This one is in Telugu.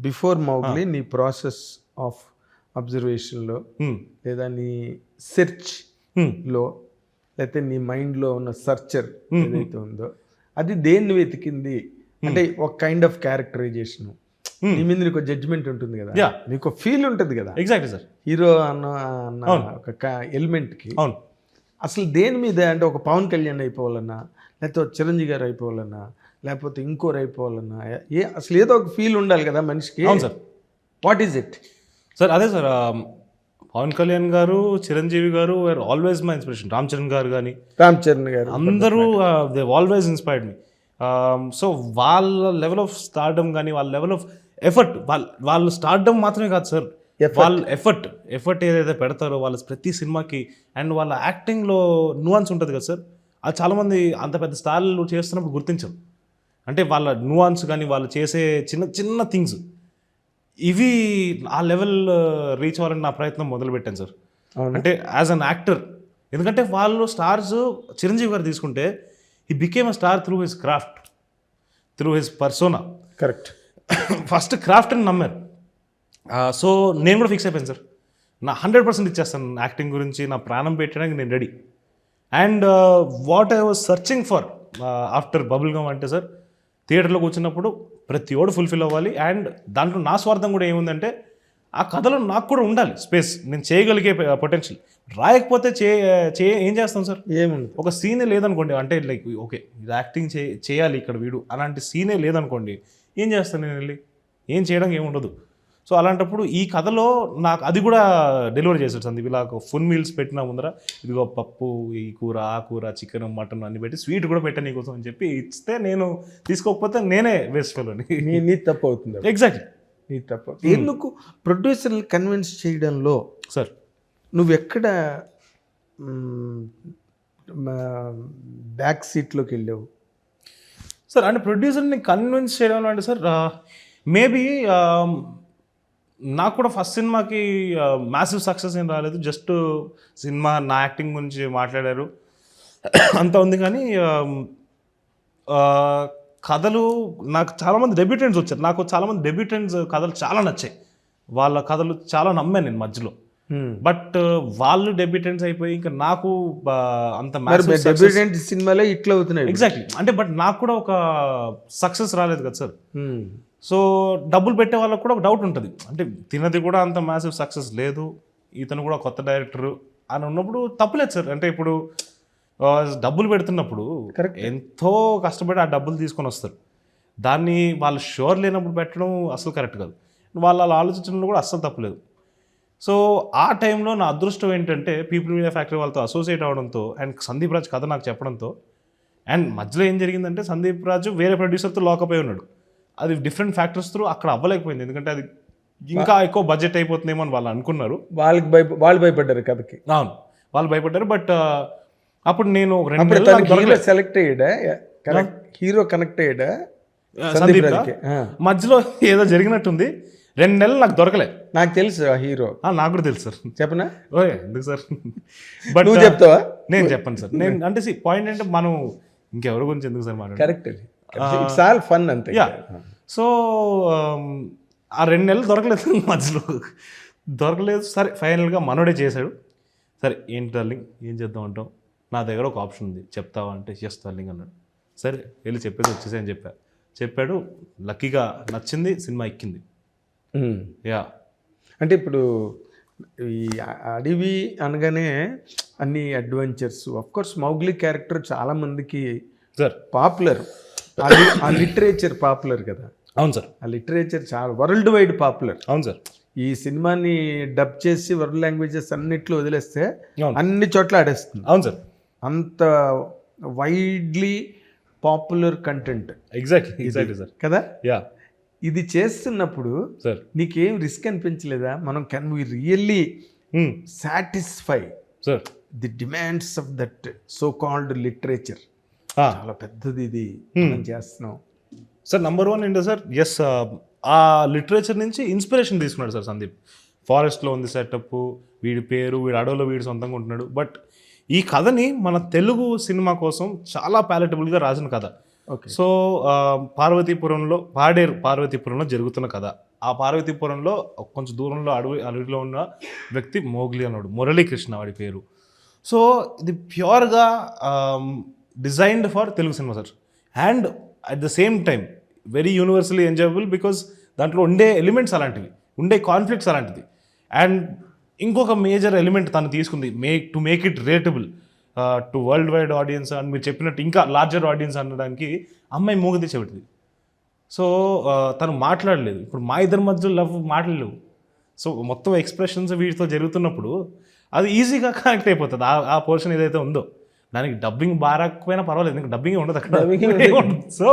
బిఫోర్ మౌగ్లీ నీ ప్రాసెస్ ఆఫ్ అబ్జర్వేషన్లో లేదా నీ సెర్చ్లో లేకపోతే నీ మైండ్లో ఉన్న సర్చర్ ఏదైతే ఉందో అది దేన్ని వెతికింది అంటే ఒక కైండ్ ఆఫ్ క్యారెక్టరైజేషన్ నీ మీద నీకు జడ్జ్మెంట్ ఉంటుంది కదా, నీకు ఫీల్ ఉంటుంది కదా. Exactly sir. హీరో అన్న ఒక ఎలిమెంట్కి అసలు దేని మీద అంటే ఒక పవన్ కళ్యాణ్ అయిపోవాలన్నా లేకపోతే చిరంజీవి గారు అయిపోవాలన్నా లేకపోతే ఇంకోరు అయిపోవాలన్నా అసలు ఏదో ఒక ఫీల్ ఉండాలి కదా మనిషికి. అవును sir. What is it sir? అదే sir, Pavan Kalyan garu, Chiranjeevi garu are always my inspiration. Ram Charan garu అందరూ they always inspired me. So వాళ్ళ లెవెల్ ఆఫ్ స్టార్డమ్ కానీ వాళ్ళ లెవెల్ ఆఫ్ ఎఫర్ట్, వాళ్ళు స్టార్డమ్ మాత్రమే కాదు సార్, వాళ్ళ ఎఫర్ట్ ఏదైతే పెడతారో వాళ్ళ ప్రతి సినిమాకి, అండ్ వాళ్ళ యాక్టింగ్లో నువాన్స్ ఉంటుంది కదా సార్, అది చాలామంది అంత పెద్ద స్టార్లు చేస్తున్నప్పుడు గుర్తించరు. అంటే వాళ్ళ నువాన్స్ కానీ వాళ్ళు చేసే చిన్న చిన్న థింగ్స్ ఇవి ఆ లెవెల్ రీచ్ అవ్వాలని నా ప్రయత్నం మొదలుపెట్టాను సార్. అంటే యాజ్ అన్ యాక్టర్, ఎందుకంటే వాళ్ళు స్టార్స్ చిరంజీవి గారు తీసుకుంటే he became a star through his craft, through his persona. Correct. First craft అని నమ్మారు. సో నేను కూడా ఫిక్స్ అయిపోయాను సార్, నా 100% ఇచ్చేస్తాను యాక్టింగ్ గురించి, నా ప్రాణం పెట్టడానికి నేను ready. And what I was searching for after bubble gum అంటే సార్, థియేటర్లో కూర్చున్నప్పుడు ప్రతి ఓడు ఫుల్ఫిల్ అవ్వాలి. అండ్ దాంట్లో నా స్వార్థం కూడా ఏముందంటే ఆ కథలో నాకు కూడా ఉండాలి స్పేస్, నేను చేయగలిగే పొటెన్షియల్. రాయకపోతే ఏం చేస్తాం సార్? ఏముంది, ఒక సీనే లేదనుకోండి, అంటే లైక్ ఓకే ఇది యాక్టింగ్ చేయాలి ఇక్కడ వీడు అలాంటి సీనే లేదనుకోండి, ఏం చేస్తాను నేను వెళ్ళి? ఏం చేయడానికి ఏముండదు. సో అలాంటప్పుడు ఈ కథలో నాకు అది కూడా డెలివరీ చేశాడు సందీప్. ఇలా ఫుల్ మీల్స్ పెట్టిన ముందర ఇదిగో పప్పు, ఈ కూర, ఆ కూర, చికెన్, మటన్ అన్ని పెట్టి స్వీట్ కూడా పెట్టాను నీకోసం అని చెప్పి ఇస్తే, నేను తీసుకోకపోతే నేనే వేస్ట్ ఫెలోని. నీ తప్పు అవుతుంది. ఎగ్జాక్ట్లీ, నీ తప్పు. ఎందుకు ప్రొడ్యూసర్ని కన్విన్స్ చేయడంలో సార్ నువ్వెక్కడ బ్యాక్ సీట్లోకి వెళ్ళావు సార్? అంటే ప్రొడ్యూసర్ని కన్విన్స్ చేయడం అంటే సార్, మేబీ నాకు కూడా ఫస్ట్ సినిమాకి మ్యాసివ్ సక్సెస్ ఏం రాలేదు. జస్ట్ సినిమా నా యాక్టింగ్ గురించి మాట్లాడారు అంతా ఉంది. కానీ కథలు నాకు చాలామంది డెబ్యూటెంట్స్ వచ్చారు, నాకు చాలామంది డెబ్యూటెంట్స్ కథలు చాలా నచ్చాయి, వాళ్ళ కథలు చాలా నమ్మాను నేను మధ్యలో. బట్ వాళ్ళు డెబ్యూటెంట్స్ అయిపోయి ఇంకా నాకు అంత డెబ్యూటెంట్ సినిమాలే ఇట్లా అవుతున్నాయి. ఎగ్జాక్ట్లీ. అంటే బట్ నాకు కూడా ఒక సక్సెస్ రాలేదు కదా సార్. సో డబ్బులు పెట్టే వాళ్ళకు కూడా ఒక డౌట్ ఉంటుంది, అంటే తినది కూడా అంత మ్యాసివ్ సక్సెస్ లేదు, ఇతను కూడా కొత్త డైరెక్టర్ అని ఉన్నప్పుడు తప్పులేదు సార్. అంటే ఇప్పుడు డబ్బులు పెడుతున్నప్పుడు ఎంతో కష్టపడి ఆ డబ్బులు తీసుకొని వస్తారు, దాన్ని వాళ్ళు షోర్ లేనప్పుడు పెట్టడం అసలు కరెక్ట్ కాదు. వాళ్ళు అలా ఆలోచించడంలో కూడా అస్సలు తప్పులేదు. సో ఆ టైంలో నా అదృష్టం ఏంటంటే పీపుల్ మీడియా ఫ్యాక్టరీ వాళ్ళతో అసోసియేట్ అవడంతో అండ్ సందీప్ రాజ్ కథ నాకు చెప్పడంతో, అండ్ మధ్యలో ఏం జరిగిందంటే సందీప్ రాజు వేరే ప్రొడ్యూసర్తో లాకప్ అయి ఉన్నాడు. అది డిఫరెంట్ ఫ్యాక్టర్స్ త్రూ అక్కడ అవ్వలేకపోయింది, ఎందుకంటే అది ఇంకా ఎక్కువ బడ్జెట్ అయిపోతుందేమో అని వాళ్ళు అనుకున్నారు. వాళ్ళు భయపడ్డారు కథకి. అవును, వాళ్ళు భయపడ్డారు. బట్ అప్పుడు నేను సెలెక్ట్ అయ్యాడా, హీరో కనెక్ట్ అయ్యాడా సందీప్? మధ్యలో ఏదో జరిగినట్టుంది, 2 నెలలు నాకు దొరకలే. నాకు తెలుసు ఆ హీరో, నాకు కూడా తెలుసు సార్. చెప్పనా? ఓకే, ఎందుకు సార్? బట్ నువ్వు చెప్తావా? నేను చెప్పను సార్. నేను అంటే పాయింట్ అంటే మనం ఇంకెవరి గురించి ఎందుకు సార్ మాట్లాడాలి? కరెక్ట్, ఇట్స్ ఆల్ ఫన్ అంతే. సో ఆ 2 నెలలు దొరకలేదు, మధ్యలో దొరకలేదు. సరే ఫైనల్గా మనోడే చేశాడు. సరే ఏంటి డార్లింగ్ ఏం చేద్దాం అంటాం, నా దగ్గర ఒక ఆప్షన్ ఉంది చెప్తావా అంటే ఎస్ డార్లింగ్ అన్నాడు. సరే వెళ్ళి చెప్పేసి వచ్చేసి అని చెప్పాడు. లక్కీగా నచ్చింది, సినిమా ఎక్కింది. యా, అంటే ఇప్పుడు ఈ అడవి అనగానే అన్ని అడ్వెంచర్స్, ఆఫ్కోర్స్ మౌగ్లీ క్యారెక్టర్ చాలా మందికి సార్ పాపులర్, ఆ లిటరేచర్ పాపులర్ కదా. అవును సార్, ఆ లిటరేచర్ చాలా వరల్డ్ వైడ్ పాపులర్. అవును సార్. ఈ సినిమాని డబ్ చేసి వరల్డ్ లాంగ్వేజెస్ అన్నిట్లో వదిలేస్తే అన్ని చోట్ల ఆడేస్తుంది. అవును సార్, అంత widely popular content. Exactly sir కదా. యా, ఇది చేస్తున్నప్పుడు సార్ నీకేం రిస్క్ అనిపించలేదా? మనం can we really satisfy sir the demands of that so called literature? చాలా పెద్దది ఇది మనం చేస్తున్నాం సార్. నంబర్ 1 ఏంటో సార్, ఎస్ ఆ లిటరేచర్ నుంచి ఇన్స్పిరేషన్ తీసుకున్నాడు సార్ సందీప్. ఫారెస్ట్లో ఉంది సెటప్, వీడి పేరు, వీడి అడవిలో వీడి సొంతంగా ఉంటున్నాడు. బట్ ఈ కథని మన తెలుగు సినిమా కోసం చాలా ప్యాలెటబుల్గా రాసిన కథ. సో పార్వతీపురంలో జరుగుతున్న కథ. ఆ పార్వతీపురంలో కొంచెం దూరంలో అడవిలో ఉన్న వ్యక్తి మోగ్లీ అన్నాడు, మురళీకృష్ణ వాడి పేరు. సో ఇది ప్యూర్గా designed for Telugu cinema sir. And at the same time very universally enjoyable because దాంట్లో ఉండే ఎలిమెంట్స్ అలాంటివి, ఉండే కాన్ఫ్లిక్ట్స్ అలాంటిది. అండ్ ఇంకొక మేజర్ ఎలిమెంట్ తను తీసుకుంది to make it relatable to world wide audience అని మీరు చెప్పినట్టు ఇంకా లార్జర్ ఆడియన్స్ అనడానికి అమ్మాయి మూగది చెబుతుంది. సో తను మాట్లాడలేదు. ఇప్పుడు మా ఇద్దరి మధ్య లవ్ మాట్లాడలేవు. సో మొత్తం ఎక్స్ప్రెషన్స్ వీటితో జరుగుతున్నప్పుడు అది ఈజీగా కనెక్ట్ అయిపోతుంది ఆ పోర్షన్ ఏదైతే ఉందో. దానికి డబ్బింగ్ బాగా రాకపోయినా పర్వాలేదు, ఎందుకంటే డబ్బింగ్ ఉండదు అక్కడ. సో